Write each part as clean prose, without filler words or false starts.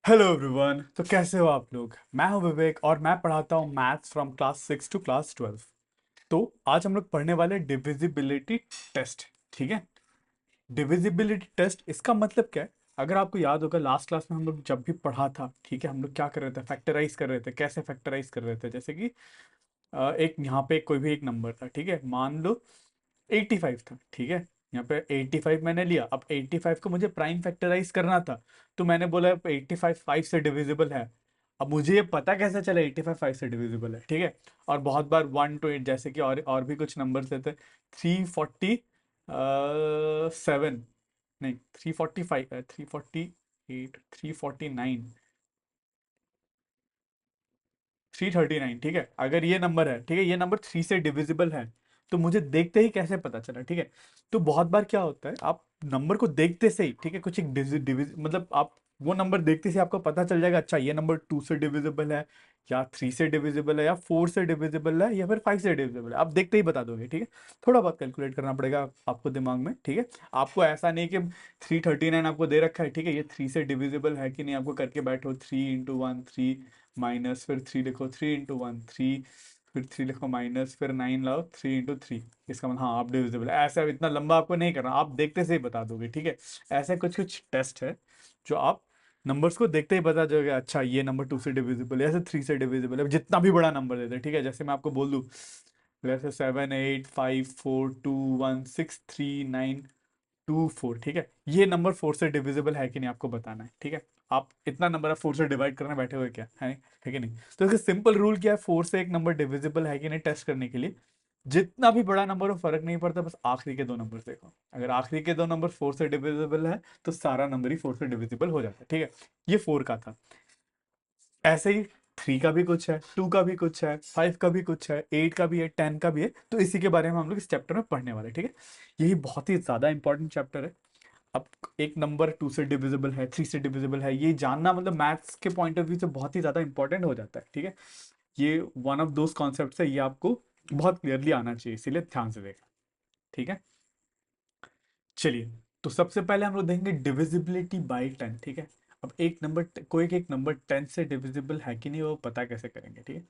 Hello everyone. तो कैसे हो आप लोग? मैं हूं विवेक और मैं पढ़ाता हूं maths from class 6 to class 12। तो आज हम लोग पढ़ने वाले डिविजिबिलिटी टेस्ट। ठीक है। डिविजिबिलिटी टेस्ट इसका मतलब क्या है? अगर आपको याद होगा लास्ट क्लास में हम लोग जब भी पढ़ा था, ठीक है, हम लोग क्या कर रहे थे? फैक्टराइज कर रहे थे। कैसे फैक्टराइज कर रहे थे? जैसे कि एक यहाँ पे कोई भी एक नंबर था, ठीक है, मान लो 85 था, ठीक है। यहाँ पे 85 मैंने लिया। अब 85 को मुझे प्राइम फैक्टराइज करना था, तो मैंने बोला 85 5 से डिविजिबल है। अब मुझे ये पता कैसे चला 85 5 से डिविजिबल है? ठीक है। और बहुत बार 1 to 8, जैसे कि और भी कुछ नंबर थे, 347, नहीं 345, 348, 349, 339, ठीक है। अगर ये नंबर है, ठीक है, ये नंबर 3 से डिविजिबल है, तो मुझे देखते ही कैसे पता चला? ठीक है। तो बहुत बार क्या होता है, आप नंबर को देखते से ही, ठीक है, कुछ एक डिविज मतलब आप वो नंबर देखते से आपको पता चल जाएगा, अच्छा ये नंबर 2 से डिविजिबल है, या 3 से डिविजिबल है, या 4 से डिविजिबल है, या फिर 5 से डिविजिबल है। आप देखते ही बता दोगे, ठीक है। थोड़ा बहुत कैलकुलेट करना पड़ेगा आपको दिमाग में, ठीक है। आपको ऐसा नहीं कि 339 आपको दे रखा है, ठीक है, ये 3 से डिविजिबल है कि नहीं, आपको करके बैठो 3 × 1 3, माइनस फिर 3 लिखो, 3 × 1 3, फिर 3 लिखो माइनस, फिर 9 लाओ, 3 × 3। इसका मतलब हाँ आप डिविजिबल है। ऐसा इतना लंबा आपको नहीं करना, आप देखते से ही बता दोगे, ठीक है। ऐसे कुछ कुछ टेस्ट है जो आप नंबर्स को देखते ही बता दोगे, अच्छा ये नंबर 2 से डिविजिबल है, ऐसे 3 से डिविजिबल है, जितना भी बड़ा नंबर देते हैं, ठीक है। जैसे मैं आपको बोल दूँ, जैसे 7 8 5 4 2 1 6 3 9 2 4, ठीक है, ये नंबर 4 से डिविजिबल है कि नहीं आपको बताना है, ठीक है। आप इतना नंबर आप 4 से डिवाइड करने बैठे हुए क्या है कि नहीं? तो इसका सिंपल रूल क्या है, 4 से एक नंबर डिविजिबल है कि नहीं टेस्ट करने के लिए, जितना भी बड़ा नंबर हो फर्क नहीं पड़ता, बस आखिरी के दो नंबर देखो। अगर आखिरी के दो नंबर 4 से डिविजिबल है, तो सारा नंबर ही 4 से डिविजिबल हो जाता है, ठीक है। ये 4 का था। ऐसे ही 3 का भी कुछ है, 2 का भी कुछ है, 5 का भी कुछ है, 8 का भी है, 10 का भी है। तो इसी के बारे में हम लोग इस चैप्टर में पढ़ने वाले हैं, ठीक है। यही बहुत ही ज्यादा इंपॉर्टेंट चैप्टर है। अब एक नंबर 2 से डिविजिबल है, 3 से डिविजिबल है, ये जानना मतलब मैथ्स के पॉइंट ऑफ व्यू से बहुत ही ज्यादा इंपॉर्टेंट हो जाता है, ठीक है। ये वन ऑफ दोज कॉन्सेप्ट है, ये आपको बहुत क्लियरली आना चाहिए, इसीलिए ध्यान से देखना, ठीक है। चलिए, तो सबसे पहले हम लोग देखेंगे डिविजिबिलिटी बाई 10, ठीक है। अब एक नंबर, कोई एक नंबर 10 से डिविजिबल है कि नहीं वो पता कैसे करेंगे, ठीक है।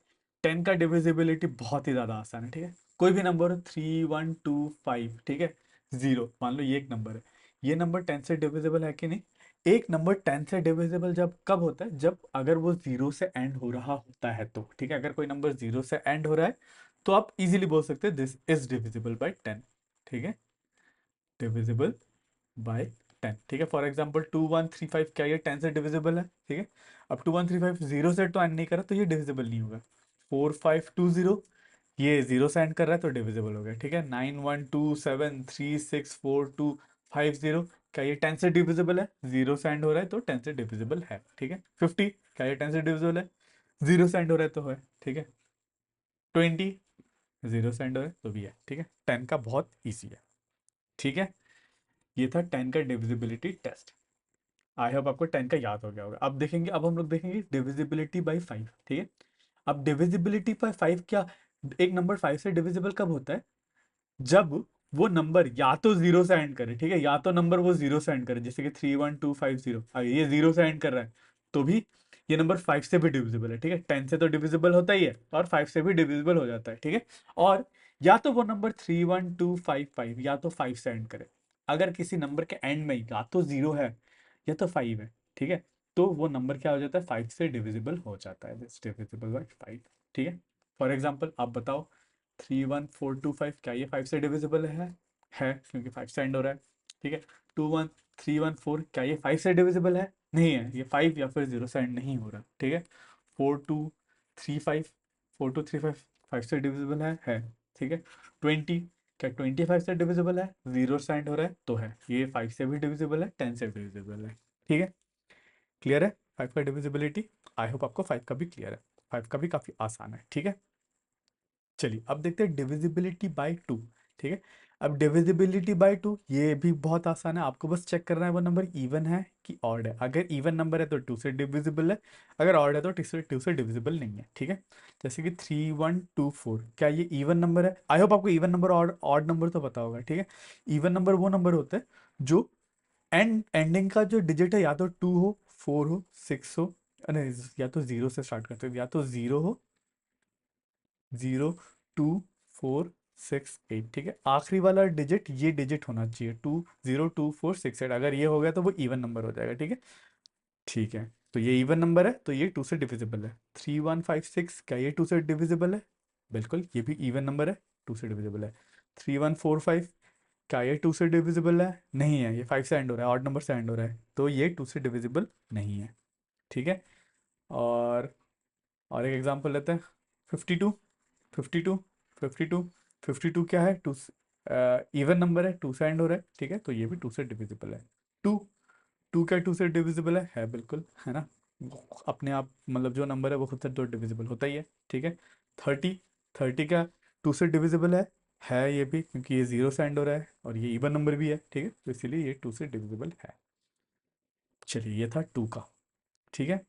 10 का डिविजिबिलिटी बहुत ही ज्यादा आसान है, ठीक है। कोई भी नंबर 3 1 2 5, ठीक है, 0, मान लो ये एक नंबर है, ये नंबर 10 से डिविजिबल है कि नहीं? एक नंबर 10 से डिविजिबल जब कब होता है, जब अगर वो जीरो से एंड हो रहा होता है, तो ठीक है। अगर कोई नंबर जीरो से एंड हो रहा है, तो आप इजीली बोल सकते हैं दिस इज डिविजिबल बाई 10, ठीक है। डिविजिबल बाय 10, ठीक है। फॉर एग्जाम्पल 2135, क्या ये 10 से डिविजिबल है? ठीक है। अब 2135 जीरो से तो एंड नहीं कर रहा, तो ये डिविजिबल नहीं होगा। 4520, ये जीरो से एंड कर रहा है तो डिविजिबल हो गया, ठीक है। 9127364250, क्या ये 10 से डिविजिबल है? जीरो से एंड हो रहा है तो 10 से डिविजिबल है, ठीक है। 50, क्या ये 10 से डिविजिबल है? जीरो से एंड हो रहा है तो है, ठीक है। 20, जीरो से एंड हो रहा है तो भी है, ठीक है। 10 का बहुत ईजी है, ठीक है। ये था 10 का डिविजिबिलिटी टेस्ट। आई होप आपको 10 का याद हो गया होगा। अब देखेंगे, अब हम लोग देखेंगे डिविजिबिलिटी बाई 5, ठीक है। अब डिविजिबिलिटी बाई 5 क्या, एक नंबर 5 से डिविजिबल कब होता है? जब वो नंबर या तो जीरो से एंड करे, ठीक है, या तो नंबर वो जीरो से एंड करे, जैसे कि 31250, ये जीरो से एंड कर रहा है, तो भी ये नंबर 5 से भी डिविजिबल है, ठीक है। 10 से तो डिविजिबल होता ही है, और 5 से भी डिविजिबल हो जाता है, ठीक है। और या तो वो नंबर 31255 या तो 5 से एंड करे। अगर किसी नंबर के एंड में या तो जीरो है या तो 5 है, ठीक है, तो वो नंबर क्या हो जाता है? 5 से डिविजिबल हो जाता है, डिविजिबल बाई 5, ठीक है। फॉर एग्जाम्पल आप बताओ, 31425, क्या ये 5 से डिविजिबल है, क्योंकि 5 से एंड हो रहा है, ठीक है। 21314, क्या ये 5 से डिविजिबल है? नहीं है, ये 5 या फिर जीरो से एंड नहीं हो रहा, ठीक है। 4235, 4235 5 से डिविजिबल है, ठीक है। 20, क्या 25 से डिविजिबल है? जीरो से एंड हो रहा है तो है, ये 5 से भी डिविजिबल है, 10 से भी डिविजिबल है, ठीक है। क्लियर है 5 का डिविजिबिलिटी? आई होप आपको 5 का भी क्लियर है। 5 का भी काफी आसान है, ठीक है। चलिए अब देखते हैं डिविजिबिलिटी बाय 2, ठीक है। अब डिविजिबिलिटी बाय 2 ये भी बहुत आसान है, आपको बस चेक करना है वो नंबर इवन है कि ऑड है। अगर इवन नंबर है तो 2 से डिविजिबल है, अगर ऑड है तो 2 से डिविजिबल नहीं है, ठीक है। जैसे कि 3124, क्या ये इवन नंबर है? आई होप आपको इवन नंबर और ऑड नंबर तो पता होगा, ठीक है। इवन नंबर वो नंबर होते हैं जो एंडिंग का जो डिजिट है या तो 2 हो, 4 हो, 6 हो, नहीं, या तो 0 से स्टार्ट करते हो, या तो 0 हो, 0, 2, 4, 6, 8, ठीक है। आखिरी वाला डिजिट ये डिजिट होना चाहिए, 2, 0, 2, 4, 6, 8। अगर ये हो गया तो वो इवन नंबर हो जाएगा, ठीक है। ठीक है, तो ये इवन नंबर है तो ये 2 से डिविजिबल है। 3156 क्या ये 2 से डिविजिबल है? बिल्कुल, ये भी इवन नंबर है, 2 से डिविजिबल है। 3145 क्या ये 2 से डिविजिबल है? नहीं है, ये 5 से एंड हो रहा है, ऑड नंबर से एंड हो रहा है, तो ये 2 से डिविजिबल नहीं है, ठीक है। और एक एग्जांपल लेते हैं। 52, 52, 52, 52 क्या है? टू, इवन नंबर है, 2 से एंड हो रहा है, ठीक है, तो ये भी 2 से डिविजिबल है। 2, 2 क्या 2 से डिविजिबल है? बिल्कुल, है ना। अपने आप मतलब जो नंबर है वो खुद से तो डिविजिबल होता ही है, ठीक है। 30, 30 क्या 2 से डिविजिबल है ये भी, क्योंकि ये 0 से एंड हो रहा है और ये इवन नंबर भी है, ठीक है, तो इसीलिए ये 2 से डिविजिबल है। चलिए, ये था 2 का, ठीक है।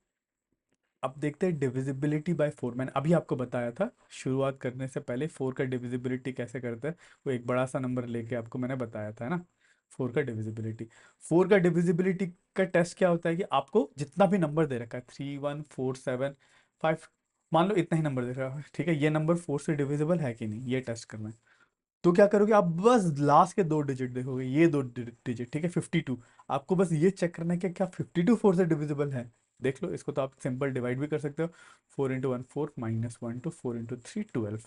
अब देखते हैं डिविजिबिलिटी बाय 4। मैंने अभी आपको बताया था शुरुआत करने से पहले 4 का डिविजिबिलिटी कैसे करते हैं, वो एक बड़ा सा नंबर लेके आपको मैंने बताया था, है ना। 4 का डिविजिबिलिटी, 4 का डिविजिबिलिटी का टेस्ट क्या होता है कि आपको जितना भी नंबर दे रखा है, 3, 1, 4, 7, 5, मान लो इतना ही नंबर दे रखा है, ठीक है, ये नंबर 4 से डिविजिबल है कि नहीं, ये टेस्ट करना है। तो क्या करोगे आप? बस लास्ट के दो डिजिट देखोगे, ये दो डिजिट, ठीक है। 52, आपको बस ये चेक करना है कि क्या 52 4 से डिविजिबल है। देख लो, इसको तो आप सिंपल डिवाइड भी कर सकते हो। 4 × 1 4, -1 2, 4 × 3 12,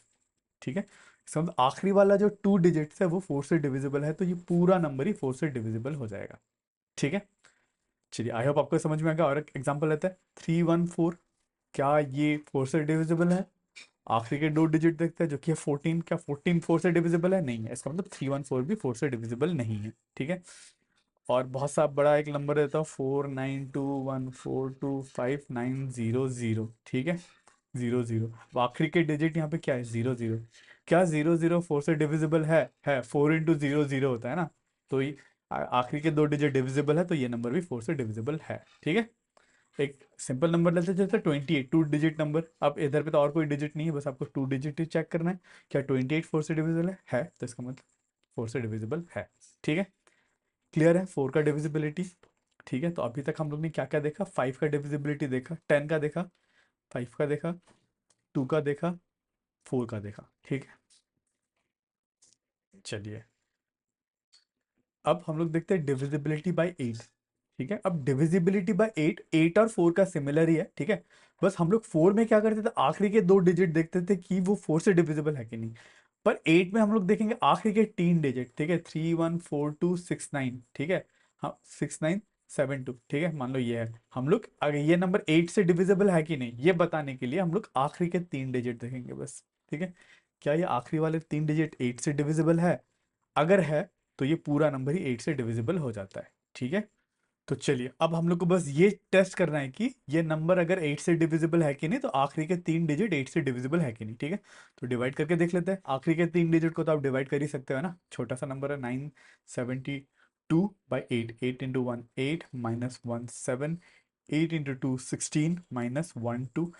ठीक है। इसका मतलब आखिरी वाला जो 2 डिजिट्स है वो 4 से डिविजिबल है, तो ये पूरा नंबर ही 4 से डिविजिबल हो जाएगा, ठीक है। चलिए, आई होप आपको समझ में आ गया। और एक एग्जाम्पल लेते हैं। 314 क्या ये 4 से डिविजिबल है? आखिरी के दो डिजिट देखते हैं जो कि है 14, क्या 14 4 से डिविजिबल है? नहीं है, इसका मतलब 314 भी 4 से डिविजिबल नहीं है, ठीक है। और बहुत सा बड़ा एक नंबर देता हूँ, 4921425900, ठीक है, 00। अब आखिरी के डिजिट यहाँ पे क्या है? 00। क्या 00 4 से डिविजिबल है 4 × 00 होता है ना, तो ये आखिरी के दो डिजिट डिविजिबल है, तो ये नंबर भी 4 से डिविजिबल है, ठीक है। एक सिंपल नंबर लेते हैं जैसे 28, 2 डिजिट नंबर। अब इधर पे तो और कोई डिजिट नहीं है, बस आपको 2 डिजिट ही चेक करना है। क्या 28 4 से डिविजिबल है? तो इसका मतलब 4 से डिविजिबल है, ठीक है। क्लियर है 4 का डिविजिबिलिटी, ठीक है। तो अभी तक हम लोग ने क्या क्या देखा? 5 का डिविजिबिलिटी देखा, 10 का देखा, 5 का देखा, 2 का देखा, 4 का देखा, ठीक है। चलिए, अब हम लोग देखते हैं डिविजिबिलिटी बाय 8, ठीक है। अब डिविजिबिलिटी बाय 8, 8 और 4 का सिमिलर ही है, ठीक है। बस हम लोग 4 में क्या करते थे, आखिरी के दो डिजिट देखते थे कि वो 4 से डिविजिबल है कि नहीं। पर 8 में हम लोग देखेंगे आखिरी के 3 डिजिट, ठीक है, 314269, ठीक है। हाँ, 6972, ठीक है, मान लो ये है। हम लोग अगर ये नंबर 8 से डिविजिबल है कि नहीं ये बताने के लिए हम लोग आखिरी के 3 डिजिट देखेंगे बस, ठीक है। क्या ये आखिरी वाले 3 डिजिट 8 से डिविजिबल है? अगर है तो ये पूरा नंबर ही 8 से डिविजिबल हो जाता है, ठीक है। तो चलिए, अब हम लोग को बस ये टेस्ट करना है कि ये नंबर अगर 8 से डिविजिबल है कि नहीं, तो आखिरी के 3 डिजिट 8 से डिविजिबल है कि नहीं, ठीक है। तो डिवाइड करके देख लेते हैं। आखिरी के 3 डिजिट को तो आप डिवाइड कर ही सकते हो ना, छोटा सा नंबर है। 972/8, 8 × 1 8, -1 7, 8 × 2 16, -1 2।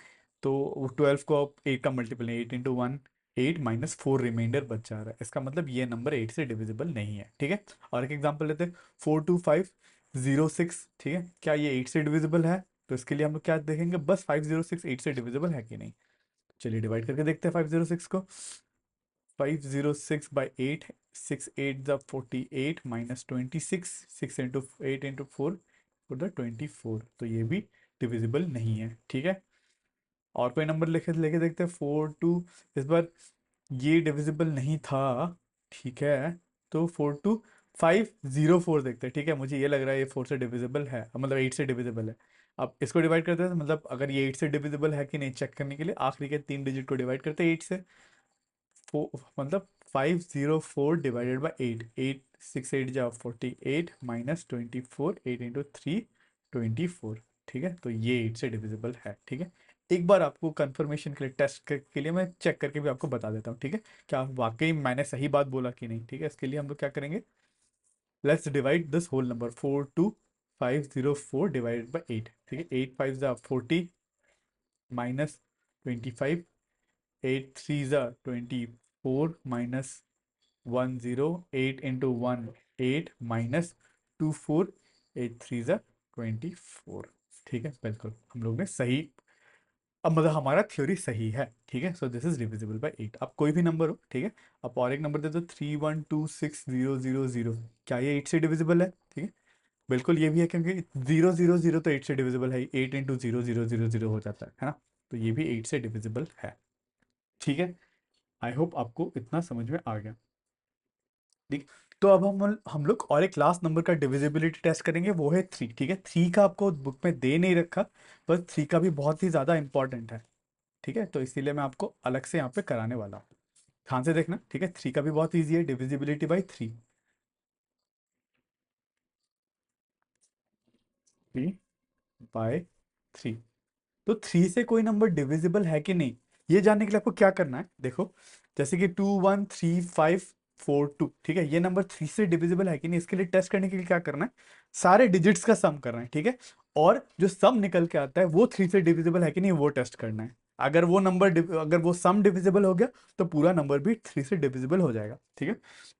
तो 12 को आप 8 का मल्टीपल नहीं, 8 × 1 8, -4 रिमाइंडर बच जा रहा है, इसका मतलब ये नंबर 8 से डिविजिबल नहीं है, ठीक है। और एक एग्जांपल लेते हैं, 42506, ठीक है। क्या ये 8 से डिविजिबल है? तो इसके लिए हम लोग क्या देखेंगे, बस 506 8 से डिविजिबल है कि नहीं। चलिए डिवाइड करके देखते हैं 506 को। 506/8, 6 8 × 48, -26, 6 × 8 × 4 for the 24, तो ये भी डिविजिबल नहीं है, ठीक है। और कोई नंबर लेके लेके देखते हैं। 42, इस बार ये डिविजिबल नहीं था, ठीक है। तो 42504 देखते हैं, ठीक है। मुझे ये लग रहा है ये 4 से डिविजिबल है, मतलब 8 से डिविजिबल है। अब इसको डिवाइड करते हैं, मतलब अगर ये 8 से डिविजिबल है कि नहीं चेक करने के लिए आखिरी के 3 डिजिट को डिवाइड करते हैं 8 से। मतलब 504/8, 8 6 8 जा 48, -24, 8 × 3 24, ठीक है। तो ये 8 से डिविजिबल है, ठीक है। एक बार आपको कंफर्मेशन के लिए टेस्ट के लिए मैं चेक करके भी आपको बता देता हूँ, ठीक है, क्या वाकई मैंने सही बात बोला कि नहीं, ठीक है। इसके लिए हम लोग क्या करेंगे, let's divide this whole number 42504 / 8, ठीक है। 8 5 जा 40, -25, 8 3 जा 24, -10, 8 × 1 8, -24, 8 3 ज़ा 24। ठीक है, बिल्कुल हम लोग ने सही, अब मतलब हमारा थ्योरी सही है। ठीक है, so this is divisible bye 8। अब कोई भी नंबर हो, ठीक है, अब और एक नंबर दे दो 3 1 2 6 0 0 0, क्या ये 8 से डिविजिबल है? ठीक है, बिल्कुल ये भी है, क्योंकि 0 0 0 तो 8 से डिविजिबल है, 8 × 0 0 0 0 हो जाता है ना, तो ये भी 8 से डिविजिबल है। ठीक है, आई होप आपको इतना समझ में आ गया। ठीक, तो अब हम लोग और एक लास्ट नंबर का डिविजिबिलिटी टेस्ट करेंगे, वो है 3। ठीक है, 3 का आपको बुक में दे नहीं रखा, बस 3 का भी बहुत ही ज़्यादा इंपॉर्टेंट है। ठीक है, तो इसीलिए मैं आपको अलग से यहाँ पे कराने वाला हूँ, ध्यान से देखना। ठीक है, 3 का भी बहुत ईजी है, डिविजिबिलिटी बाई 3। 3/3। तो 3 से कोई नंबर डिविजिबल है कि नहीं, ये जानने के लिए आपको क्या करना है, देखो, जैसे कि 2 1 3 5 4 2, ठीक है, ये नंबर 3 से डिविजिबल है कि नहीं, इसके लिए टेस्ट करने के लिए क्या करना है, सारे डिजिट्स का सम करना है। ठीक है, और जो सम निकल के आता है वो 3 से डिविजिबल है कि नहीं वो टेस्ट करना है। अगर वो सम डिविजिबल हो गया, तो पूरा नंबर भी 3 से डिविजिबल हो जाएगा। ठीक है,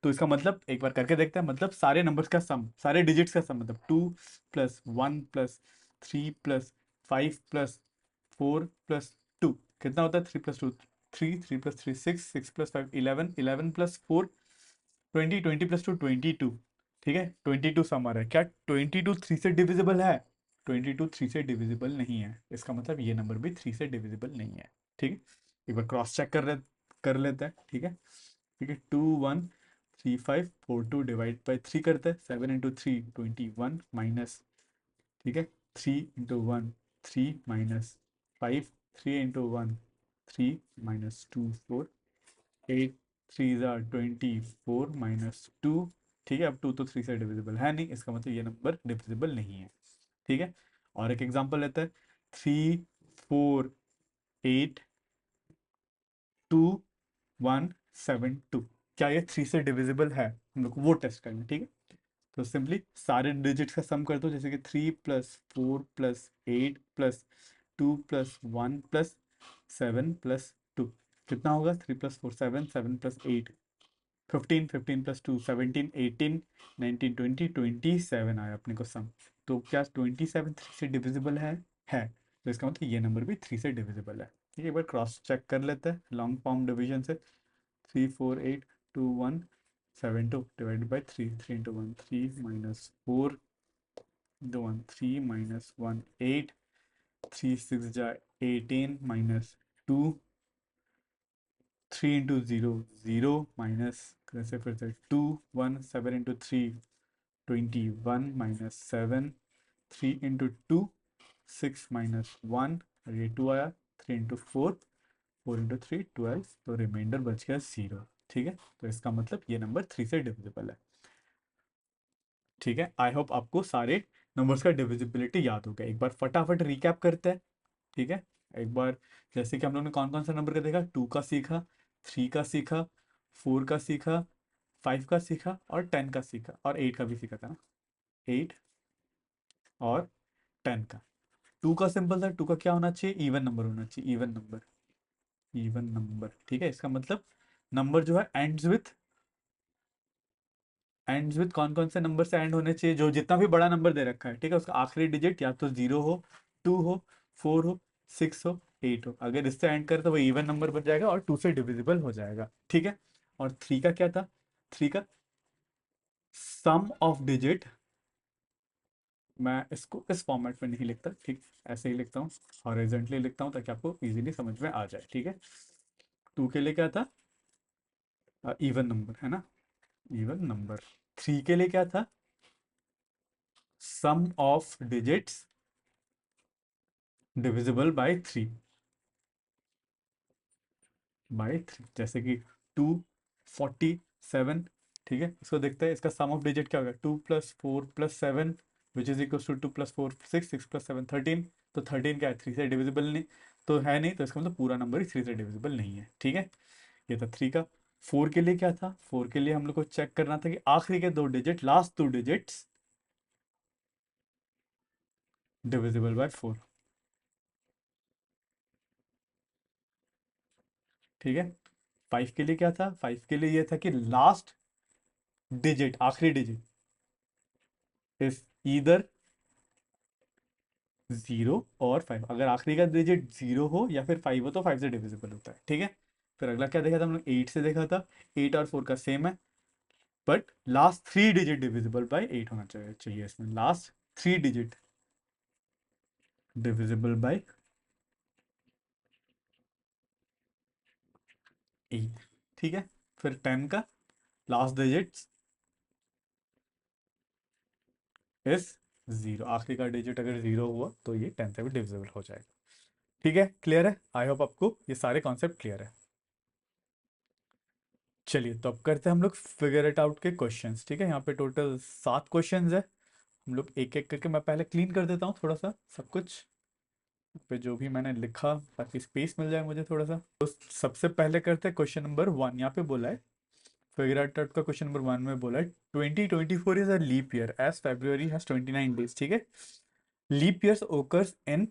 तो इसका मतलब एक बार करके देखते हैं, मतलब सारे नंबर्स का सम, सारे डिजिट्स का सम, मतलब 2 + 1 + 3 + 5 + 4 + 2 कितना होता है? 3 + 2 3, 3 + 3 6, 6 + 5 11, 11 + 4 20, 20 + 2 22। ठीक है, 22 सम आ रहा है, क्या 22 3 से डिविजिबल है? 22 3 से डिविजिबल नहीं है, इसका मतलब ये नंबर भी 3 से डिविजिबल नहीं है। ठीक है, एक बार क्रॉस चेक कर लेते हैं। ठीक है, ठीक है, 2 1 3 5 4 2 डिवाइड बाई 3 करते हैं, 7 × 3 21 ठीक है, 3 × 1 3 -5, 3 × 1 3 -2 4, 8 3 ज़ा 24 -2। ठीक है, अब 2 तो 3 से डिविजिबल है नहीं, इसका मतलब ये नंबर डिविजिबल नहीं है। ठीक है, और एक एग्जांपल लेते हैं, 3 4 8 2 1 7 2, क्या ये 3 से डिविजिबल है? हम लोग को वो टेस्ट करना है। ठीक है, तो सिंपली सारे डिजिट्स का सम कर दो, जैसे कि 3 + 4 + 8 +2 + 1 + 7 + 2 कितना होगा? 3 + 4 7, 7 + 8 15, 15 + 2 17, 18 19 20 27 आया अपने को सम। तो क्या 27 3 से डिविजिबल है, तो इसका मतलब ये नंबर भी 3 से डिविजिबल है। ठीक है, एक बार क्रॉस चेक कर लेते हैं लॉन्ग फॉर्म डिवीजन से, 3 4 8 2 1 7 2 डिवाइडेड बाई 3, 3 × 1 3 -4 2 1 3 -1 8, 3 6 ज़ा 18 -2, 3 × 0 0 माइनस, कैसे फिर से 2 1 7 × 3 21 -7, 3 × 2 6 -1, और ये 2 आया, 3 × 4 4 × 3 12, तो रिमाइंडर बच गया 0। ठीक है, तो इसका मतलब ये नंबर 3 से डिविजिबल है। ठीक है, आई होप आपको सारे नंबर्स का डिविजिबिलिटी याद हो गया। एक बार फटाफट रिकैप करते हैं। ठीक है, एक बार, जैसे कि हम लोगों ने कौन कौन सा नंबर का देखा, 2 का सीखा, 3 का सीखा, 4 का सीखा, 5 का सीखा, और 10 का सीखा, और 8 का भी सीखा था ना, 8 और 10 का। 2 का सिंपल था, 2 का क्या होना चाहिए? इवन नंबर होना चाहिए, इवन नंबर, इवन नंबर। ठीक है, इसका मतलब नंबर जो है एंड्स विथ कौन कौन से नंबर से एंड होने चाहिए? जो जितना भी बड़ा नंबर दे रखा है, ठीक है, उसका आखिरी डिजिट या तो 0 हो, 2 हो, 4 हो, 6 हो, 8 हो, अगर इससे एंड करे तो वो इवन नंबर बन जाएगा और 2 से डिविजिबल हो जाएगा। ठीक है, और 3 का क्या था? 3 का सम ऑफ डिजिट, मैं इसको इस फॉर्मेट में नहीं लिखता, ठीक, ऐसे ही लिखता हूँ, हॉरिजॉन्टली लिखता हूँ ताकि आपको इजीली समझ में आ जाए। ठीक है, 2 के लिए क्या था? इवन नंबर है ना, इवन नंबर। 3 के लिए क्या था? सम ऑफ डिजिट्स डिविजिबल बाय 3, जैसे कि 247। ठीक है, इसको देखते हैं, इसका सम ऑफ डिजिट क्या होगा? 2 + 4 + 7 विच इज इक्वल टू 2 + 4 6, 6 + 7 13। तो 13 क्या है? 3 से डिविजिबल नहीं, तो है नहीं, तो इसका मतलब पूरा नंबर ही 3 से डिविजिबल नहीं है। ठीक है, ये था 3 का। 4 के लिए क्या था? 4 के लिए हम लोग को चेक करना था कि आखिरी के दो digit, last 2 digits divisible by 4। ठीक है, 5 के लिए क्या था? 5 के लिए ये था कि लास्ट डिजिट, आखिरी डिजिट इज ईदर 0 और 5। अगर आखिरी का डिजिट 0 हो या फिर 5 हो तो 5 से डिविजिबल होता है, ठीक है। फिर अगला क्या देखा था हम लोग, 8 से देखा था। 8 और 4 का सेम है, but last 3 digit divisible by 8 होना चाहिए इसमें, लास्ट 3 डिजिट डिविजिबल बाय 8, ठीक है। फिर 10 का लास्ट डिजिट इज 0, आखिरी का डिजिट अगर 0 हुआ तो ये 10 से भी डिविजिबल हो जाएगा, ठीक है। क्लियर है, आई होप आपको ये सारे कॉन्सेप्ट क्लियर है। चलिए तो अब करते हैं हम लोग फिगर इट आउट के क्वेश्चंस, ठीक है। यहाँ पे टोटल 7 क्वेश्चंस है, हम लोग एक एक करके, मैं पहले क्लीन कर देता हूँ थोड़ा सा सब कुछ पे जो भी मैंने लिखा, ताकि स्पेस मिल जाए मुझे थोड़ा सा। तो सबसे पहले करते हैं क्वेश्चन नंबर 1। यहाँ पे बोला है, फिगर आउट का क्वेश्चन नंबर 1 में बोला है 2024 is a leap year as February has 29 days, ठीक है। Leap years occurs in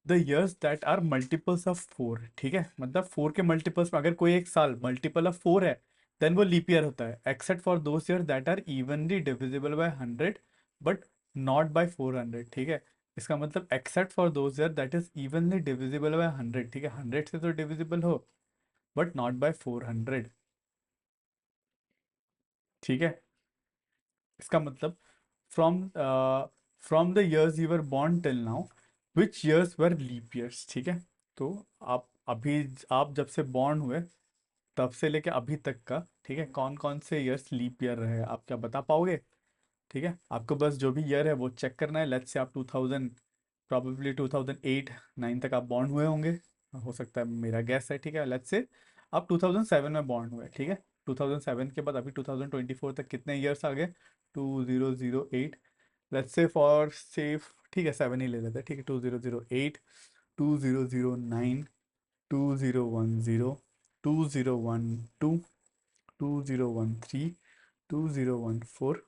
the years that are multiples of 4, ठीक है। मतलब 4 के मल्टीपल्स में अगर कोई एक साल मल्टीपल ऑफ 4 है, देन वो लीप ईयर होता है, except for those year that are evenly divisible by 100 but not by 400, ठीक है। इसका मतलब except for those year that is evenly divisible by 100, ठीक है। 100 से तो डिविजिबल हो बट नॉट बाय 400, ठीक है। इसका मतलब from from the years you were born till now which years were leap years, ठीक है। तो आप अभी, आप जब से बॉर्न हुए तब से लेके अभी तक का, ठीक है, कौन कौन से ईयर्स लीप ईयर रहे आप क्या बता पाओगे, ठीक है। आपको बस जो भी ईयर है वो चेक करना है। लेट्स से आप 2000, प्रॉबेबली 2008 9 तक आप बॉर्न हुए होंगे, हो सकता है, मेरा गैस है, ठीक है। लेट्स से आप 2007 में बॉर्न हुए, ठीक है। 2007 के बाद अभी 2024 तक कितने ईयर्स आ गए, 2008। लेट्स से फॉर सेफ, ठीक है, 7 ही ले लेते हैं, ठीक है। 2008, 2009, 2010, 2012, 2013, 2014,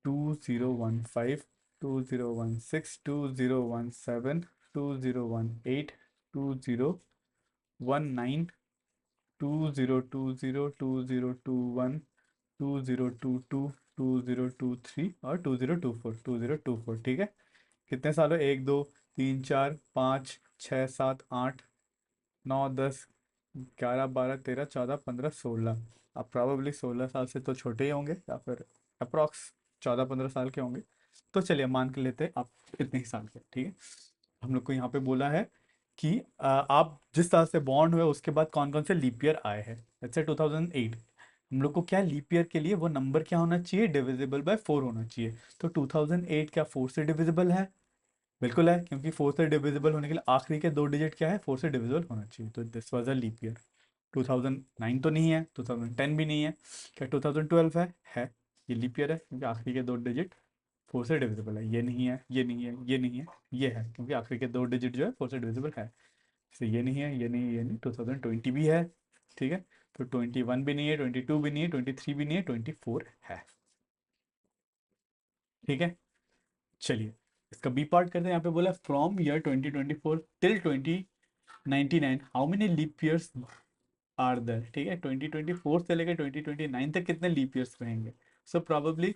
2015, 2016, 2017, 2018, 2019, 2020, 2021, 2022, 2023 और 2024, 2024, ठीक है। कितने साल हो, 1 2 3 4 5 6 7 8 9 10 11 12 13 14 15 16। आप प्रॉबेबली 16 साल से तो छोटे ही होंगे, या फिर अप्रॉक्स 14 15 साल के होंगे। तो चलिए मान के लेते हैं आप इतने ही साल के, ठीक है। हम लोग को यहाँ पे बोला है कि आप जिस साल से बॉर्न हुए उसके बाद कौन कौन से लीप ईयर आए हैं। जैसे 2008, हम लोग को क्या लीप ईयर के लिए वो नंबर क्या होना चाहिए, डिविजिबल बाय 4 होना चाहिए। तो 2008 क्या 4 से डिविजिबल है, बिल्कुल है, क्योंकि 4 से डिविजिबल होने के लिए आखिरी के 2 डिजिट क्या है, 4 से डिविजिबल होना चाहिए। तो this was a leap year. 2009 तो नहीं है, 2010 भी नहीं है। क्या 2012 है, ये लीप ईयर है क्योंकि आखिरी के 2 डिजिट 4 से डिविजिबल है। ये नहीं है, ये नहीं है, ये नहीं है, ये है, क्योंकि आखिरी के 2 डिजिट जो है 4 से डिविजिबल है। तो ये नहीं है, ये नहीं है, ये नहीं। 2020 भी है, ठीक है। तो 21 भी नहीं है, 22 भी नहीं है, 23 भी नहीं है, 24 है, ठीक है। चलिए इसका बी पार्ट करते हैं। यहाँ पे बोला from year 2024 till 2099 how many leap years are there, ठीक है। 2024 से लेकर 2029 तक कितने लीप ईयर्स रहेंगे। सो प्रॉबेबली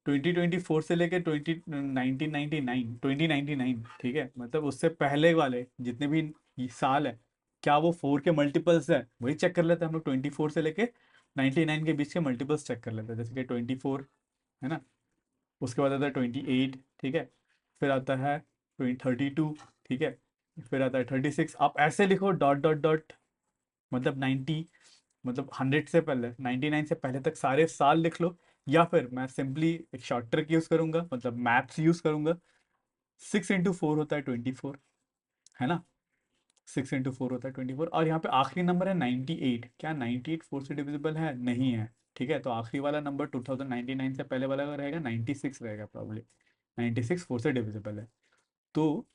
2024 से लेकर 2099, ठीक है, मतलब उससे पहले वाले जितने भी साल है, क्या वो 4 के मल्टीपल्स है, वही चेक कर लेते हैं हम लोग। 24 से लेके 99 के बीच के मल्टीपल्स चेक कर लेते हैं। जैसे कि 24 है ना, उसके बाद आता है 28, ठीक है। फिर आता है 32, ठीक है। फिर आता है 36। आप ऐसे लिखो डॉट डॉट डॉट, मतलब 90, मतलब 100 से पहले, 99 से पहले तक सारे साल लिख लो। या फिर मैं सिंपली एक शॉर्ट ट्रिक यूज करूंगा, मतलब मैथ्स यूज करूंगा। 6 इंटू 4 होता है 24, है ना। 6 इंटू 4 होता है 24। और यहाँ पे आखिरी नंबर है 98। क्या 98 4 से डिविजिबल है, नहीं है, ठीक है। तो आखिरी वाला नंबर 2099 से पहले वाला रहेगा 96 रहेगा प्रॉब्ली। 96 4 से डिविजिबल है। तो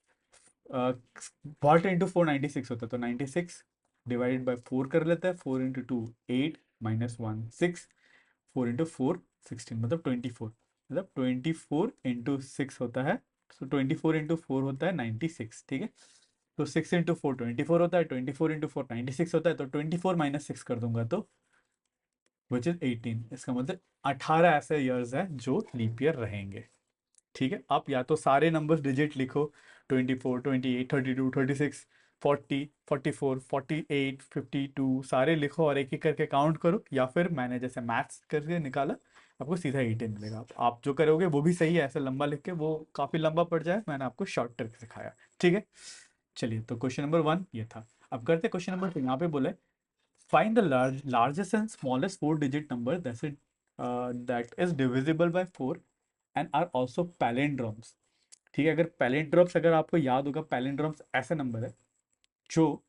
फॉर्टी इंटू 4 96 होता है, तो 96 डिवाइडेड बाई 4 कर लेता है। 4 इंटू 2 8 -1 6, 4 इंटू 4 16, मतलब 24, मतलब 24 इंटू 6 होता है। तो 24 इंटू 4 होता है 96, ठीक है। तो 6 इंटू 4 24 होता है, 24 इंटू 4 96 होता है, तो 24 -6 कर दूंगा तो विच इज 18। इसका मतलब 18 ऐसे ईयर्स है जो लीप ईयर रहेंगे। ठीक है, आप या तो सारे नंबर्स डिजिट लिखो, 24, 28, 32, 36, 40, 44, 48, 52 सारे लिखो और एक एक करके काउंट करो, या फिर मैंने जैसे मैथ्स करके निकाला आपको सीधा 18 मिलेगा। आप जो करोगे वो भी सही है, ऐसे लंबा लिख के वो काफ़ी लंबा पड़ जाए, मैंने आपको शॉर्ट करके सिखाया। ठीक है, चलिए तो क्वेश्चन नंबर 1 ये था। अब करते क्वेश्चन नंबर 2। यहाँ पे बोले find the largest and smallest four digit number that is divisible by 4 and are also palindromes. ठीक है, अगर पैलिंड्रोम्स अगर आपको याद होगा, पैलिंड्रोम्स ऐसे नंबर है जो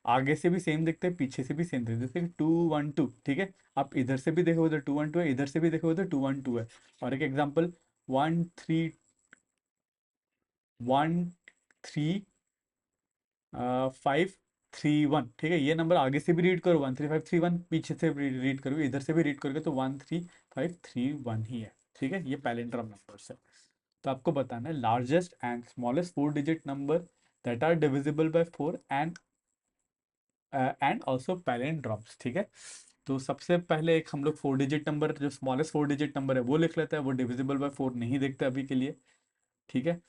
आगे से भी सेम दिखते हैं, पीछे से भी सेम दिखते हैं, जैसे 212। ठीक है, आप इधर से भी देखोगे तो 212 है, इधर से भी देखोगे तो 212 है। और एक एग्जांपल 13531। ठीक है, ये नंबर आगे से भी रीड करो 13531, पीछे से भी रीड करो, इधर से भी रीड करोगे तो 13531 ही है। ठीक है, ये पैलिंड्रोम नंबर्स है। तो आपको बताना है largest and smallest four digit number that are divisible by 4 and also palindromes. ठीक है, तो सबसे पहले एक हम लोग फोर डिजिट नंबर, जो स्मॉलेस्ट फोर डिजिट नंबर है वो लिख लेते हैं, वो डिविजिबल बाय 4 नहीं देखते अभी के लिए। ठीक है,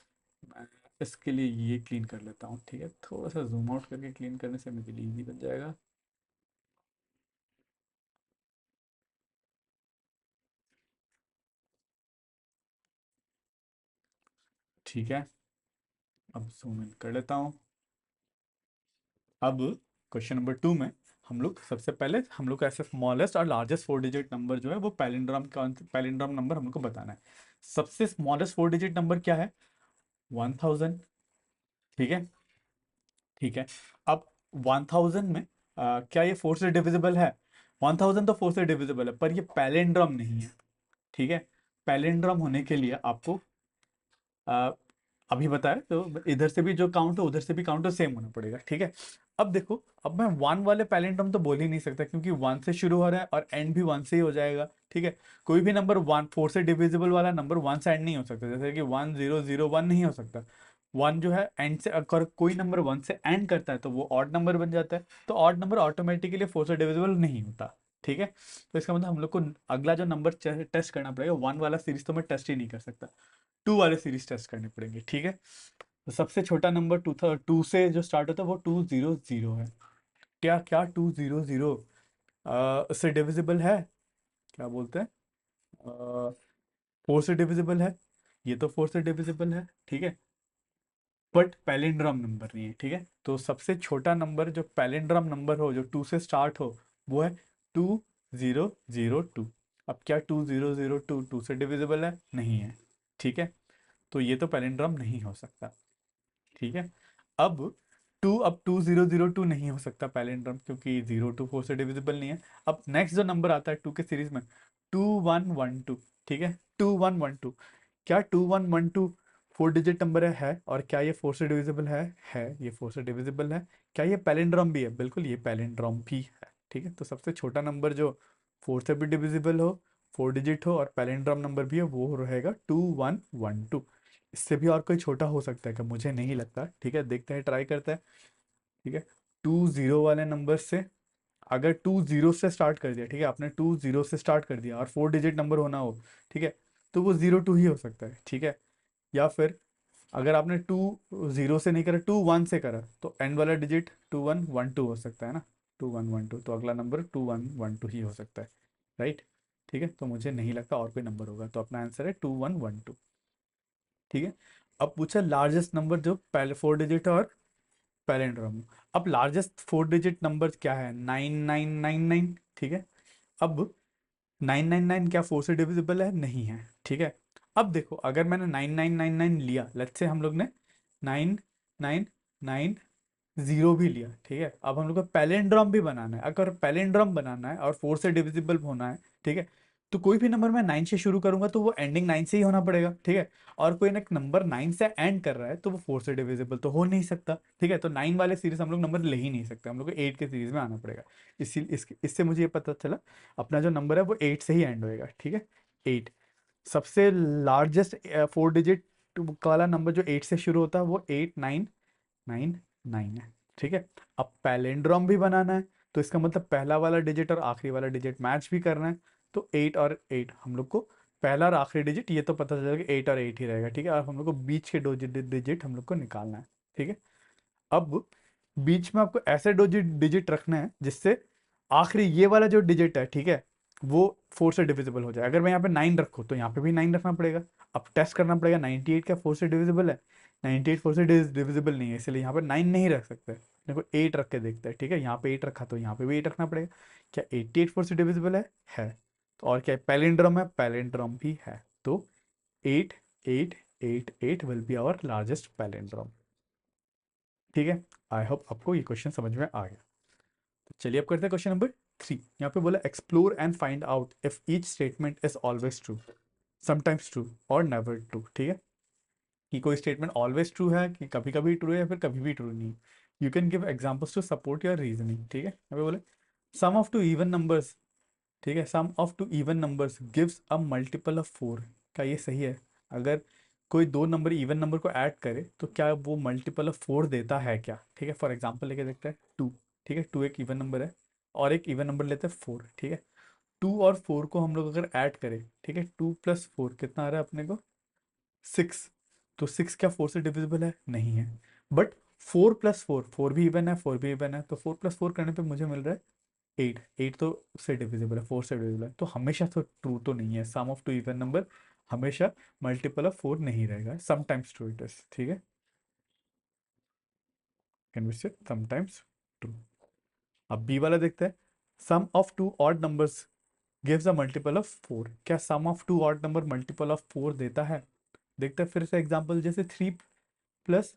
मैं इसके लिए ये क्लीन कर लेता हूँ। ठीक है, थोड़ा सा जूम आउट करके क्लीन करने से मेरे लिए इजी बन जाएगा। ठीक है, अब जूम इन कर लेता हूँ। अब क्वेश्चन नंबर 2 में हम लोग सबसे पहले हम लोग को ऐसे स्मॉलेस्ट और लार्जेस्ट फोर डिजिट नंबर जो है वो पैलिंड्रोम नंबर हम लोग को बताना है। सबसे स्मॉलेस्ट फोर डिजिट नंबर क्या है? 1000। ठीक है, ठीक है। अब 1000 में क्या ये फोर से डिविजिबल है? 1000 तो फोर से डिविजिबल है, पर ये पैलिंड्रोम नहीं है। ठीक है, पैलिंड्रोम होने के लिए आपको आ, अभी बताया तो इधर से भी जो काउंट है उधर से भी काउंट सेम होना पड़ेगा। ठीक है, अब देखो, अब मैं वन वाले पैलिंड्रोम तो बोल ही नहीं सकता, क्योंकि वन से शुरू हो रहा है और एंड भी वन से ही हो जाएगा। ठीक है, कोई भी नंबर वन फोर से डिविजिबल वाला नंबर वन से एंड नहीं हो सकता, जैसे कि 1001 नहीं हो सकता। वन जो है एंड से, अगर कोई नंबर वन से एंड करता है तो वो ऑड नंबर बन जाता है, तो ऑड नंबर ऑटोमेटिकली फोर से डिविजिबल नहीं होता। ठीक है, तो इसका मतलब हम लोग को अगला जो नंबर टेस्ट करना पड़ेगा, वन वाला सीरीज तो मैं टेस्ट ही नहीं कर सकता, टू वाले सीरीज टेस्ट करने पड़ेंगे। ठीक है, तो सबसे छोटा नंबर टू था, टू से जो स्टार्ट होता है वो 200 है। क्या क्या 200 उससे डिविजिबल है? क्या बोलते हैं, फोर से डिविजिबल है, ये तो फोर से डिविजिबल है। ठीक है, बट पैलिंड्रोम नंबर नहीं है। ठीक है, तो सबसे छोटा नंबर जो पैलिंड्रोम नंबर हो, जो टू से स्टार्ट हो, वो है 2002। अब क्या 2002 टू से डिविजिबल है? नहीं है। ठीक है, तो ये तो पैलिंड्रोम नहीं हो सकता। ठीक है, अब अब 2002 नहीं हो सकता पैलिंड्रोम, क्योंकि 02 4 से डिविजिबल नहीं है। अब नेक्स्ट जो नंबर आता है टू के सीरीज में, 2112। ठीक है, 2112, क्या 2112 फोर डिजिट नंबर है? और क्या ये फोर से डिविजिबल है, ये फोर से डिविजिबल है। क्या ये पैलिंड्रोम भी है? बिल्कुल, ये पैलिंड्रोम भी है। ठीक है, तो सबसे छोटा नंबर जो फोर से भी डिविजिबल हो, फोर डिजिट हो और पैलिंड्रोम नंबर भी है, वो रहेगा 2112। इससे भी और कोई छोटा हो सकता है क्या? मुझे नहीं लगता। ठीक है, देखते हैं, ट्राई करते हैं। ठीक है, 20 वाले नंबर से, अगर 20 से स्टार्ट कर दिया, ठीक है, आपने 20 से स्टार्ट कर दिया और फोर डिजिट नंबर होना हो, ठीक है, तो वो 02 ही हो सकता है। ठीक है, या फिर अगर आपने 20 से नहीं करा, 21 से करा, तो एंड वाला डिजिट 2112 हो सकता है ना, 2112, तो अगला नंबर 2112 ही हो सकता है। राइट, ठीक है, तो मुझे नहीं लगता और कोई नंबर होगा, तो अपना आंसर है 2112। ठीक है, अब पूछा लार्जेस्ट नंबर जो पहले फोर डिजिट है और पैलिंड्रोम। अब लार्जेस्ट फोर डिजिट नंबर क्या है? 9999। ठीक है, अब 999 क्या फोर से डिविजिबल है? नहीं है। ठीक है, अब देखो, अगर मैंने 9999 लिया, लेट्स से हम लोग ने 9990 भी लिया, ठीक है, अब हम लोग को पैलिंड्रोम भी बनाना है। अगर पैलिंड्रोम बनाना है और फोर से डिविजिबल होना है, ठीक है, तो कोई भी नंबर मैं नाइन से शुरू करूंगा तो वो एंडिंग नाइन से ही होना पड़ेगा। ठीक है, और कोई ना नंबर नाइन से एंड कर रहा है तो वो फोर से डिविजिबल तो हो नहीं सकता। ठीक है, तो नाइन वाले सीरीज हम लोग नंबर ले ही नहीं सकते, हम लोग को एट के सीरीज में आना पड़ेगा। इससे मुझे ये पता चला अपना जो नंबर है वो एट से ही एंड होएगा। ठीक है, एट सबसे लार्जेस्ट फोर डिजिट वाला नंबर जो एट से शुरू होता है वो 8999 है। ठीक है, अब पैलिंड्रोम भी बनाना है, तो इसका मतलब पहला वाला डिजिट और आखिरी वाला डिजिट मैच भी करना है। तो 8 और 8 हम लोग को, पहला और आखिरी डिजिट ये तो पता चल कि 8 और 8 ही रहेगा, ठीक है। और हम लोग को बीच के दो डिजिट हम लोग को निकालना है, ठीक है। अब बीच में आपको ऐसे दो डिजिट रखना है जिससे आखिरी ये वाला जो डिजिट है, ठीक है, वो 4 से डिविजिबल हो जाए। अगर मैं यहाँ पे 9 रखूँ तो यहाँ पे भी 9 रखना पड़ेगा। अब टेस्ट करना पड़ेगा 98 क्या 4 से डिविजिबल है। 98 4 से डिविजिबल नहीं है, इसलिए यहाँ पे 9 नहीं रख सकते। देखो 8 रख के देखते हैं, ठीक है। यहाँ पे 8 रखा तो यहाँ पे भी 8 रखना पड़ेगा। क्या 88 4 से डिविजिबल है। तो और क्या पैलिंड्रोम है, पैलिंड्रोम भी है। तो 8888 will be our largest palindrome, ठीक है। आई होप आपको ये क्वेश्चन समझ में आ गया। तो चलिए अब करते हैं क्वेश्चन नंबर 3। यहाँ पे बोला explore and find out if each statement is always true, sometimes true और नेवर ट्रू, ठीक है। कि कोई स्टेटमेंट ऑलवेज ट्रू है, कि कभी कभी ट्रू है, या फिर कभी भी ट्रू नहीं। You can give examples to support your reasoning, ठीक है। यहाँ पे बोले sum of two even numbers, ठीक है, sum of two even numbers gives a multiple of 4। क्या ये सही है? अगर कोई दो नंबर इवन नंबर को ऐड करे तो क्या वो मल्टीपल ऑफ 4 देता है क्या, ठीक है। फॉर एग्जाम्पल लेके देखते हैं 2, ठीक है। 2 एक इवन नंबर है और एक इवन नंबर लेते हैं 4, ठीक है। 2 और 4 को हम लोग अगर ऐड करें, ठीक है, 2 + 4 कितना आ रहा है अपने को? 6। तो 6 क्या 4 से डिविजिबल है? नहीं है। बट 4 + 4, 4 भी इवन है, 4 भी इवन है, तो 4 + 4 करने पे मुझे मिल रहा है 8। 8 तो उससे डिविजिबल है, 4 से डिविजिबल है, तो हमेशा तो ट्रू तो नहीं है। Sum of two even number हमेशा मल्टीपल ऑफ 4 नहीं रहेगा, समटाइम्स ट्रू इट इज, ठीक है। Can we say sometimes true. अब बी वाला देखते हैं। Sum of two odd numbers gives a multiple of 4। क्या sum of two odd number multiple of 4 देता है? देखते हैं फिर से एग्जांपल, जैसे 3 +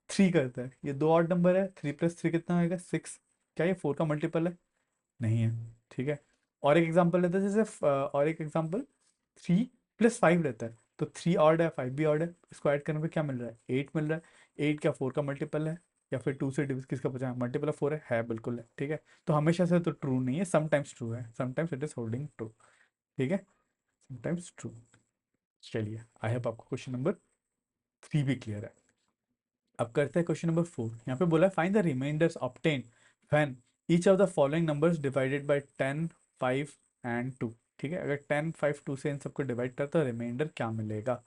3 करता है। ये दो ऑड नंबर है, 3 + 3 कितना आएगा? 6। क्या ये 4 का मल्टीपल है? नहीं है, ठीक है। और एक एग्जांपल लेते हैं, जैसे और एक एग्जांपल 3 + 5 रहता है। तो 3 ऑड है, 5 भी ऑड है, इसको ऐड करने पे क्या मिल रहा है? 8 मिल रहा है। 8 क्या 4 का मल्टीपल है? या फिर 2 से डिविज किसका बचा है? मल्टीपल ऑफ 4 है बिल्कुल है, ठीक है। तो हमेशा से तो ट्रू नहीं है, समटाइम्स ट्रू है, sometimes it is holding true, ठीक है, समटाइम्स ट्रू। चलिए आई होप आपको क्वेश्चन नंबर 3 भी क्लियर है। अब करते हैं क्वेश्चन नंबर 4। यहाँ पे बोला है find the remainders obtain when each of the following numbers divided by 10 5 and 2, ठीक है। अगर 10 5 2 से इन सबको डिवाइड करता तो रिमाइंडर क्या मिलेगा?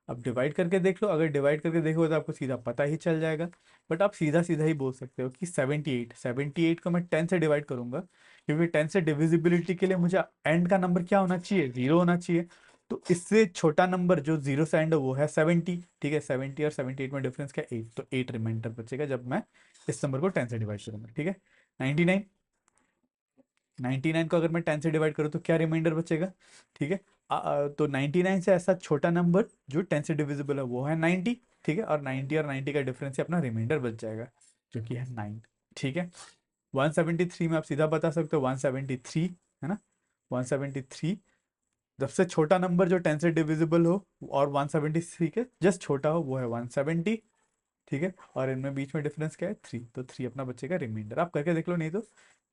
अब डिवाइड करके देख लो। अगर डिवाइड करके देखो तो आपको सीधा पता ही चल जाएगा। बट आप सीधा सीधा ही बोल सकते हो कि 78। 78 को मैं 10 से डिवाइड करूंगा, क्योंकि 10 से डिविजिबिलिटी के लिए मुझे एंड का नंबर क्या होना चाहिए? 0 होना चाहिए। तो इससे छोटा नंबर जो 0 से एंड है वो है 70, ठीक है। 70 और 78 में डिफरेंस क्या? 8। तो 8 रिमाइंडर बचेगा जब मैं इस नंबर को 10 से डिवाइड करूंगा, ठीक है। 99, 99 को अगर मैं 10 से डिवाइड करूँ तो क्या रिमाइंडर बचेगा? ठीक है। तो 99 से ऐसा छोटा नंबर जो 10 से डिविजिबल है वो है 90, ठीक है। और 90 और 90 का डिफरेंस से अपना रिमाइंडर बच जाएगा जो कि है 9, ठीक है। 173 में आप सीधा बता सकते हो 173, है ना। 173 सबसे छोटा नंबर जो 10 से डिविजिबल हो और 173 के जस्ट छोटा हो वो है 170, ठीक है। और इनमें बीच में डिफरेंस क्या है? 3। तो 3 अपना बचेगा रिमाइंडर। आप करके देख लो नहीं तो,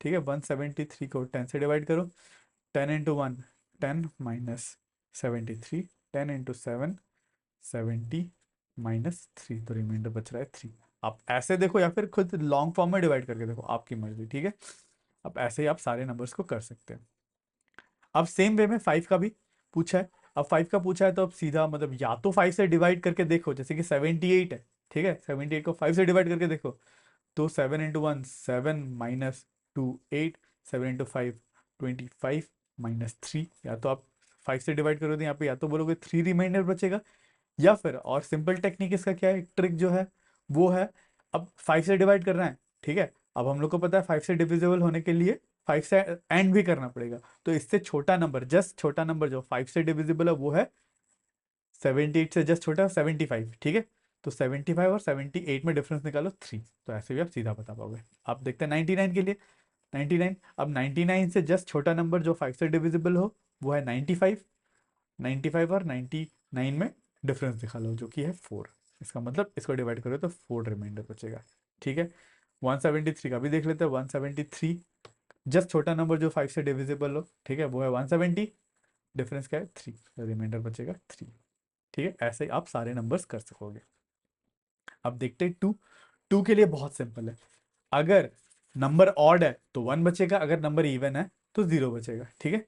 ठीक है। 173 को 10 से डिवाइड करो। 10 × 1 10 - 73, 10 × 7 70 -3, तो रिमाइंडर बच रहा है 3। आप ऐसे देखो या फिर खुद लॉन्ग फॉर्म में डिवाइड करके देखो, आपकी मर्जी, ठीक है। अब ऐसे ही आप सारे नंबर्स को कर सकते हैं। अब सेम वे में 5 का भी पूछा है। अब 5 का पूछा है तो अब सीधा मतलब या तो 5 से डिवाइड करके देखो, जैसे कि 78 है, ठीक है। 78 को 5 से डिवाइड करके देखो तो 7 × 1 7 - 2 8, 7 × 5 25 -3। या तो आप 5 से डिवाइड करोगे यहाँ पे, या तो बोलोगे 3 रिमाइंडर बचेगा, या फिर और सिंपल टेक्निक इसका क्या है, ट्रिक जो है वो है, अब 5 से डिवाइड कर रहे हैं, ठीक है। अब हम लोग को पता है 5 से डिविजिबल होने के लिए 5 से एंड भी करना पड़ेगा। तो इससे छोटा नंबर, जस्ट छोटा नंबर जो 5 से डिविजिबल है वो है 78 से जस्ट छोटा 75, ठीक है। तो 75 और 78 में डिफरेंस निकालो 3। तो ऐसे भी आप सीधा बता पाओगे। आप देखते हैं 99 के लिए। 99, अब 99 से जस्ट छोटा नंबर जो 5 से डिविजिबल हो वो है 95। 95 और 99 में डिफरेंस दिखा लो जो कि है 4। इसका मतलब इसको डिवाइड करो तो 4 रिमाइंडर बचेगा, ठीक है। 173 का भी देख लेते हैं। 173 जस्ट छोटा नंबर जो 5 से डिविजिबल हो, ठीक है, वो है 170। डिफरेंस क्या है? 3, रिमाइंडर बचेगा 3, ठीक है। ऐसे ही आप सारे नंबर्स कर सकोगे। अब देखते हैं 2। 2 के लिए बहुत सिंपल है। अगर नंबर ऑड है तो 1 बचेगा, अगर नंबर इवन है तो 0 बचेगा, ठीक है।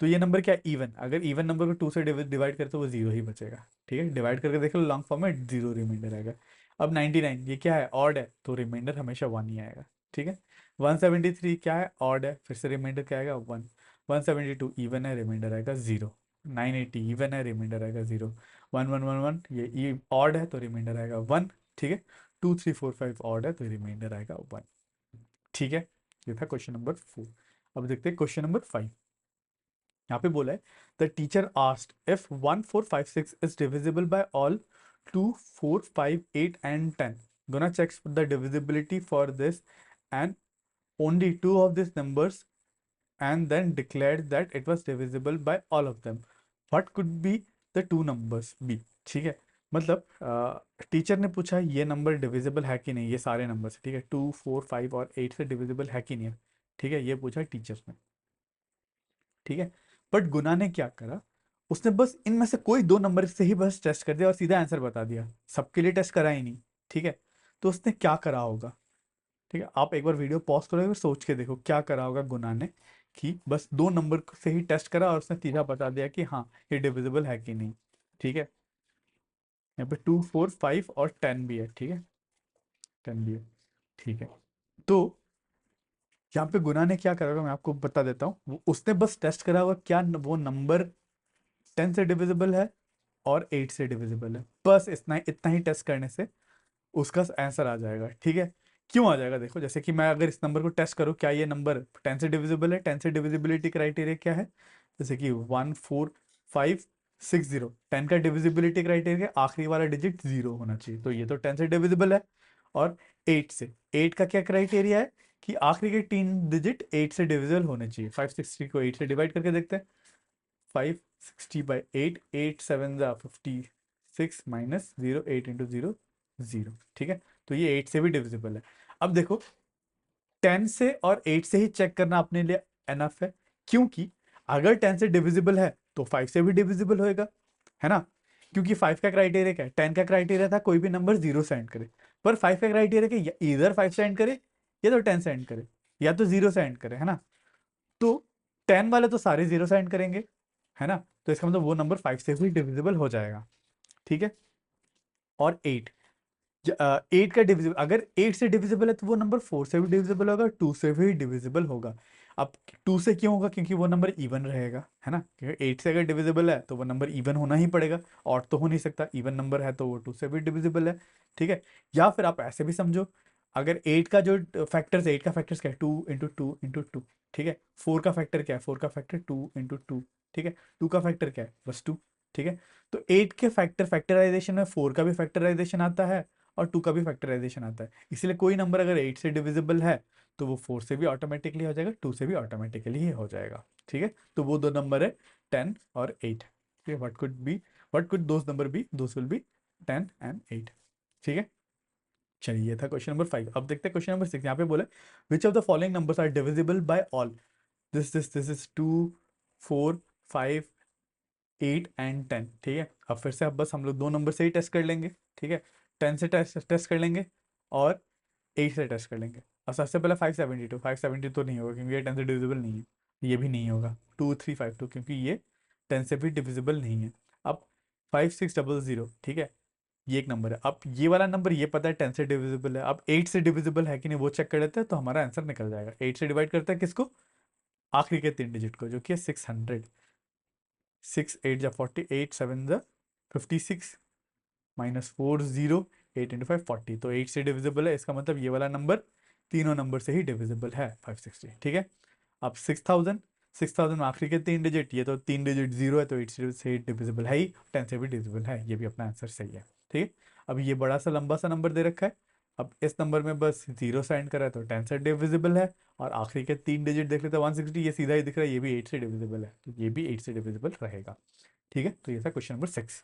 तो ये नंबर क्या है, इवन, अगर इवन नंबर को 2 से डिवाइड करे तो वो 0 ही बचेगा, ठीक है। डिवाइड करके देख लो लॉन्ग फॉर्म में, 0 रिमाइंडर आएगा। अब 99 ये क्या है, ऑड है, तो रिमाइंडर हमेशा 1 ही आएगा, ठीक है। 173 क्या है, ऑड है, फिर से रिमाइंडर क्या आएगा, 1। 172 इवन है, रिमाइंडर आएगा 0। 980 इवन है, रिमाइंडर आएगा 0। 1111 ये ऑड है तो रिमाइंडर आएगा 1, ठीक है। 2345 ऑड है तो रिमाइंडर आएगा 1, ठीक है। ये था क्वेश्चन नंबर 4। अब देखते हैं क्वेश्चन नंबर 5। यहाँ पे बोला है the teacher asked if 1456 is divisible by all 2 4 5 8 and 10। Guna checks the divisibility for this and only two of these numbers and then declared that it was divisible by all of them. What could be the two numbers be? ठीक है, मतलब teacher ने पूछा ये number divisible है कि नहीं, ये सारे नंबर से, ठीक है, 2 4 5 और 8 से डिविजिबल है कि नहीं है, ठीक है, ये पूछा टीचर ने, ठीक है। बट गुना ने क्या करा, उसने बस इनमें से कोई दो नंबर से ही बस टेस्ट कर दिया और सीधा आंसर बता दिया, सबके लिए टेस्ट करा ही नहीं, ठीक है। तो उसने क्या करा होगा, ठीक है, आप एक बार वीडियो पॉज करो और सोच के देखो क्या करा होगा गुना ने, कि बस दो नंबर से ही टेस्ट करा और उसने सीधा बता दिया कि हाँ ये डिविजिबल है कि नहीं, ठीक है। यहाँ पे 2 4 5 और 10 भी है, ठीक है, 10 भी है, ठीक है। तो यहाँ पे गुना ने क्या करा होगा मैं आपको बता देता हूँ, उसने बस टेस्ट करा होगा क्या वो नंबर 10 से डिविजिबल है और 8 से डिविजिबल है, बस इतना ही टेस्ट करने से उसका आंसर आ जाएगा, ठीक है। क्यों आ जाएगा, देखो जैसे कि मैं अगर इस नंबर को टेस्ट करूँ क्या ये नंबर 10 से डिविजिबल है, 10 से डिविजिबिलिटी क्राइटेरिया क्या है, जैसे कि 14560, 10 का डिविजिबिलिटी क्राइटेरिया आखिरी वाला डिजिट 0 होना चाहिए, तो ये तो 10 से डिविजिबल है। और 8 से, 8 का क्या क्राइटेरिया है कि आखिरी के 3 डिजिट 8 से डिविजिबल होने चाहिए। 560 को 8 से डिवाइड करके देखते हैं, 560 by 8, 8 7 जा 56 माइनस 0, 8 इंटू 0 0, ठीक है। तो ये 8 से भी डिविजिबल है। अब देखो 10 से और 8 से ही चेक करना अपने लिए एनफ है, क्योंकि अगर 10 से डिविजिबल है तो 5 से भी डिविजिबल होएगा, है ना। क्योंकि 5 का क्राइटेरिया क्या है, 10 का क्राइटेरिया था कोई भी नंबर 0 से एंड करे, पर 5 का क्राइटेरिया क्या, इधर 5 से एंड करे या तो 10 से एंड करे या तो 0 से एंड करे, है ना। तो 10 वाले तो सारे 0 से एंड करेंगे, है ना, तो इसका मतलब वो नंबर 5 से भी डिविजिबल हो जाएगा, ठीक है। और 8, 8 का डिविजिबल, अगर 8 से डिविजिबल है तो वो नंबर 4 से भी डिविजिबल होगा, 2 से भी डिविजिबल होगा। अब 2 से क्यों होगा, क्योंकि वो नंबर इवन रहेगा, है ना, क्योंकि 8 से अगर डिविजिबल है तो वो नंबर इवन होना ही पड़ेगा, और तो हो नहीं सकता, इवन नंबर है तो वो 2 से भी डिविजिबल है, ठीक है। या फिर आप ऐसे भी समझो, अगर 8 का जो फैक्टर्स, 8 का फैक्टर्स क्या है, 2 इंटू 2 इंटू 2, ठीक है। 4 का फैक्टर क्या है, 4 का फैक्टर 2 इंटू 2, ठीक है। 2 का फैक्टर क्या है, बस 2, ठीक है। तो 8 के फैक्टराइजेशन में 4 का भी फैक्टराइजेशन आता है और 2 का भी फैक्टराइजेशन आता है, इसलिए कोई नंबर अगर 8 से डिविजिबल है तो वो 4 से भी ऑटोमेटिकली हो जाएगा, 2 से भी ऑटोमेटिकली ही हो जाएगा, ठीक है। तो वो दो नंबर है 10 और 8, ठीक है। What could those number be, those will be 10 and 8, ठीक है। चलिए ये था क्वेश्चन नंबर 5। अब देखते हैं क्वेश्चन नंबर 6। यहाँ पे बोला which of the following numbers are divisible by all, this is 2 4 5 8 and 10, ठीक है। अब फिर से अब बस हम लोग दो नंबर से ही टेस्ट कर लेंगे, ठीक है। 10 से टेस्ट कर लेंगे और 8 से टेस्ट कर लेंगे। अब सबसे पहले 572, 570 तो नहीं होगा क्योंकि ये 10 से डिविजिबल नहीं है, ये भी नहीं होगा। 2352 क्योंकि ये 10 से भी डिविजिबल नहीं है। अब 5600, ठीक है, ये एक नंबर है। अब ये वाला नंबर ये पता है 10 से डिविजिबल है, अब 8 से डिविजिबल है कि नहीं वो चेक कर लेते हैं, तो हमारा आंसर निकल जाएगा। 8 से डिवाइड करते हैं किसको, आखिरी के 3 डिजिट को, जो कि है 600। 6 8 जा 40, 8 7 जा 56 माइनस 40, 8 इंटू 5 40, तो 8 से डिविजिबल है, इसका मतलब ये वाला नंबर तीनों नंबर से ही डिविजिबल है, 560, ठीक है। अब 6000, 6000 में आखिरी के 3 डिजिट, ये तो 3 डिजिट 0 है तो 8 से डिविजिबल है ही, 10 से भी डिविजिबल है, ये भी अपना आंसर सही है, ठीक है। अब ये बड़ा सा लंबा सा नंबर दे रखा है, अब इस नंबर में बस 0 से एंड करा है तो 10 से डिविजिबल है, और आखिरी के 3 डिजिट देख लेते हैं 160, ये सीधा ही दिख रहा है, ये भी 8 से डिविजिबल है, तो ये भी 8 से डिविजिबल रहेगा, ठीक है। तो ये था क्वेश्चन नंबर 6।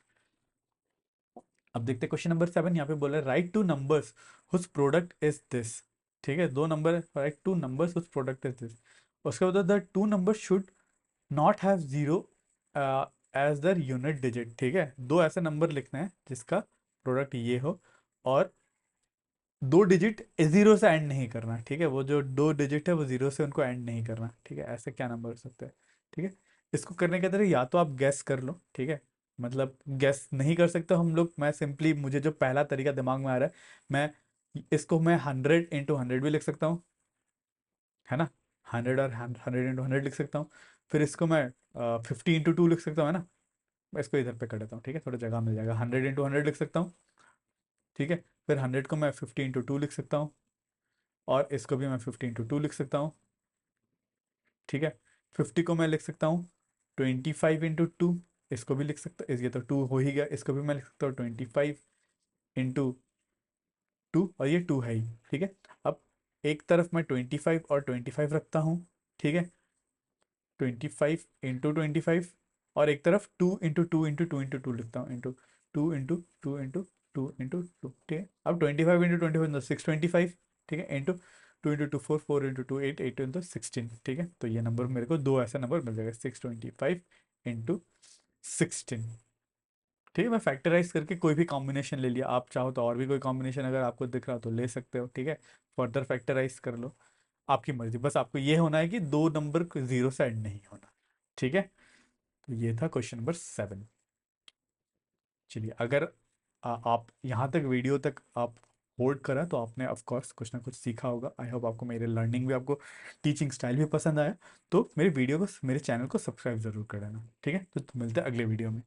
अब देखते हैं क्वेश्चन नंबर 7। यहाँ पे बोला write two numbers whose product is this, ठीक है, दो नंबर, write two numbers whose product is this. उसके बाद the two number should not have zero as their unit digit, ठीक है। दो ऐसे नंबर लिखने हैं जिसका प्रोडक्ट ये हो और दो डिजिट जीरो से एंड नहीं करना, ठीक है, वो जो दो डिजिट है वो जीरो से उनको एंड नहीं करना, ठीक है, ऐसे क्या नंबर हो सकता है, ठीक है। इसको करने के तरीके या तो आप गैस कर लो, ठीक है, मतलब गैस नहीं कर सकते हम लोग, मैं सिंपली, मुझे जो पहला तरीका दिमाग में आ रहा है, मैं इसको मैं 100 × 100 भी लिख सकता हूँ, है ना, 100 और 100 × 100 लिख सकता हूँ। फिर इसको मैं 50 × 2 लिख सकता हूँ, है ना। मैं इसको इधर पे कर देता हूँ, ठीक है, थोड़ा जगह मिल जाएगा, 100 × 100 लिख सकता हूँ, ठीक है। फिर 100 को मैं 50 × 2 लिख सकता हूँ, और इसको भी मैं 50 × 2 लिख सकता हूँ, ठीक है। 50 को मैं लिख सकता हूँ 25 × 2, इसको भी लिख सकता, ये तो 2 हो ही गया, इसको भी मैं लिख सकता हूँ 25 × 2, और ये 2 है ही, ठीक है। अब एक तरफ मैं 25 और 25 रखता हूँ, ठीक है, 25 × 25, और एक तरफ 2 × 2 × 2 × 2 लिखता हूँ, इंटू 2 × 2 × 2 × 2, ठीक है। अब 25 × 25 625, ठीक है, इंटू 2 × 2 4, 4 × 2 8, 8 × 16, ठीक है। तो ये नंबर मेरे को दो ऐसा नंबर मिल जाएगा, 625 × 16, ठीक है। मैं फैक्टराइज करके कोई भी कॉम्बिनेशन ले लिया, आप चाहो तो और भी कोई कॉम्बिनेशन अगर आपको दिख रहा हो तो ले सकते हो, ठीक है। फर्दर फैक्टराइज कर लो, आपकी मर्जी, बस आपको ये होना है कि दो नंबर जीरो से एंड नहीं होना, ठीक है। तो ये था क्वेश्चन नंबर 7। चलिए, अगर आप यहाँ तक वीडियो तक आप होल्ड करा तो आपने ऑफ कोर्स कुछ ना कुछ सीखा होगा। आई होप आपको मेरे लर्निंग भी, आपको टीचिंग स्टाइल भी पसंद आया। तो मेरे वीडियो को, मेरे चैनल को सब्सक्राइब जरूर कर देना, ठीक है। तो मिलते हैं अगले वीडियो में।